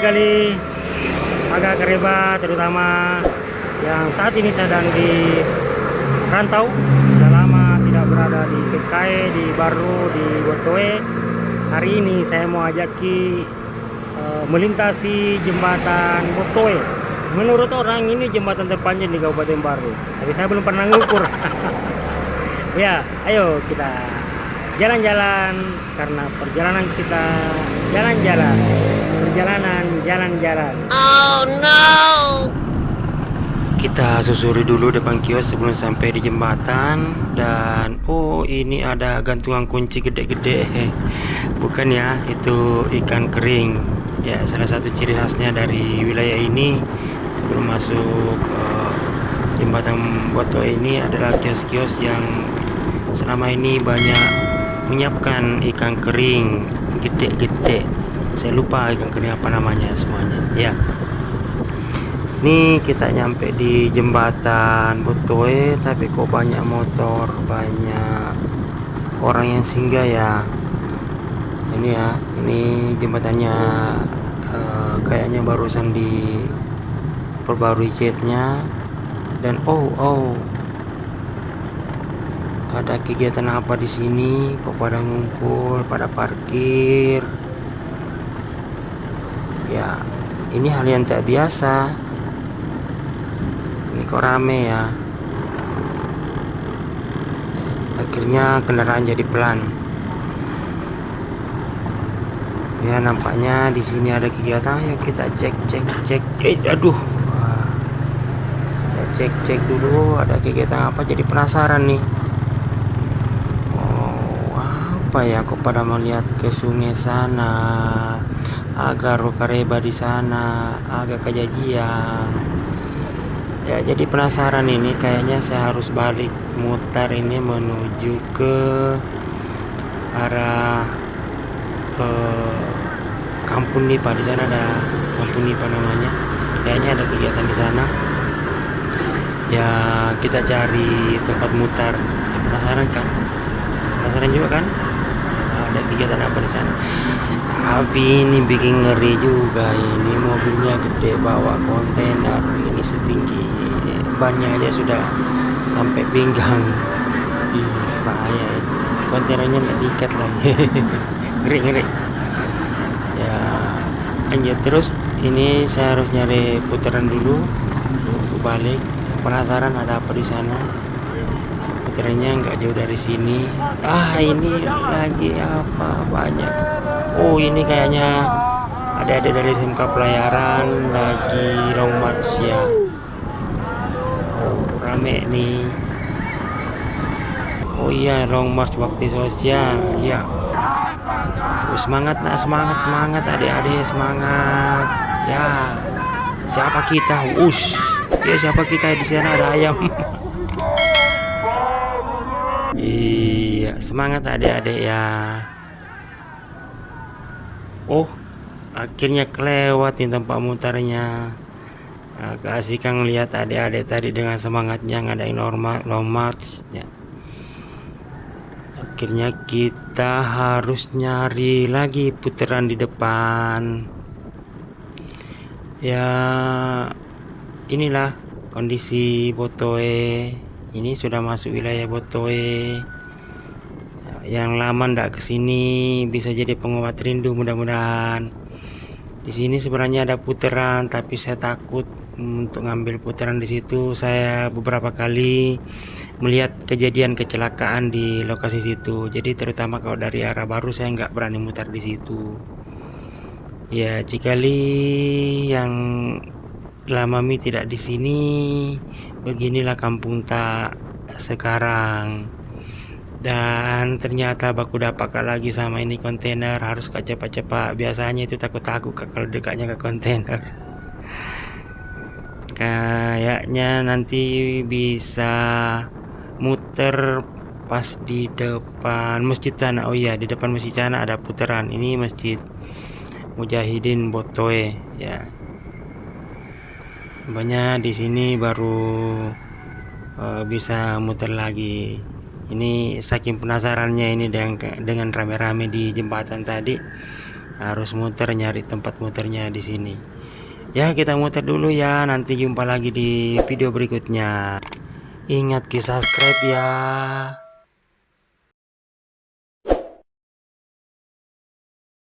sekali agak Kareba, terutama yang saat ini sedang di rantau, sudah lama tidak berada di PKE, di Baru, di Botoe. Hari ini saya mau ajaki melintasi jembatan Botoe. Menurut orang ini jembatan terpanjang di Kabupaten Baru, tapi saya belum pernah ngukur. Ya, ayo kita jalan-jalan, karena perjalanan kita jalan-jalan, perjalanan jalan-jalan. Oh no! Kita susuri dulu depan kios sebelum sampai di jembatan. Dan oh, ini ada gantungan kunci gede-gede. Bukan ya, itu ikan kering. Ya, salah satu ciri khasnya dari wilayah ini sebelum masuk jembatan Boto ini adalah kios-kios yang selama ini banyak menyiapkan ikan kering gede-gede. Saya lupa ikan kering apa namanya semuanya ya. Ini kita nyampe di jembatan Botoe, tapi kok banyak motor, banyak orang yang singgah ya. Ini ya, ini jembatannya kayaknya barusan diperbarui catnya. Dan oh, ada kegiatan apa di sini? Kok pada ngumpul, pada parkir? Ya, ini hal yang tak biasa. Ini kok rame ya. Akhirnya kendaraan jadi pelan. Ya, nampaknya di sini ada kegiatan. Ayo kita cek. Aduh. Ya, cek dulu ada kegiatan apa, jadi penasaran nih. Oh, apa ya, kok pada melihat ke sungai sana, agak Kareba di sana, agak Kejajian. Ya, jadi penasaran ini, kayaknya saya harus balik mutar ini menuju ke arah Kampung Nipa. Di sana ada Kampung Nipa namanya. Kayaknya ada kegiatan di sana. Ya, kita cari tempat mutar. Ya, penasaran kan? Penasaran juga kan? Ada kegiatan apa di sana? Tapi ini bikin ngeri juga. Ini mobilnya gede, bawa kontainer. Ini setinggi bannya aja sudah sampai pinggang. Ih, bahaya. Kontainernya nggak diikat lagi. Ngeri. Ya, lanjut terus. Ini saya harus nyari putaran dulu untuk balik. Penasaran ada apa di sana. Putarannya nggak jauh dari sini. Ini lagi apa banyak. Oh, ini kayaknya ada dari SMK Pelayaran lagi long march ya. Oh, rame nih. Oh iya, long march bakti sosial ya. Semangat adik-adik, semangat ya. Siapa kita? Ya, siapa kita? Di sana ada ayam. Iya, semangat adik-adik ya. Oh, akhirnya kelewat nih tempat mutarnya. Keasikan ngeliat adik-adik tadi dengan semangatnya ngadain long march ya. Akhirnya kita harus nyari lagi putaran di depan. Ya, inilah kondisi Botoe. Ini sudah masuk wilayah Botoe. Yang lama ndak kesini bisa jadi pengobat rindu, mudah-mudahan. Di sini sebenarnya ada putaran, tapi saya takut untuk ngambil putaran di situ. Saya beberapa kali melihat kejadian kecelakaan di lokasi situ. Jadi terutama kalau dari arah Baru saya nggak berani mutar di situ. Ya, jikali yang lama tidak di sini, beginilah kampung tak sekarang. Dan ternyata baku dapat lagi sama ini kontainer, harus cepat-cepat. Biasanya itu takut kalau dekatnya ke kontainer. Kayaknya nanti bisa muter pas di depan Masjid Sana. Oh iya, di depan Masjid Sana ada putaran. Ini Masjid Mujahidin Botoe ya. Banyak di sini baru bisa muter lagi. Ini saking penasarannya ini dengan rame-rame di jembatan tadi. harus muter nyari tempat muternya di sini. Ya, kita muter dulu ya. Nanti jumpa lagi di video berikutnya. Ingat subscribe ya.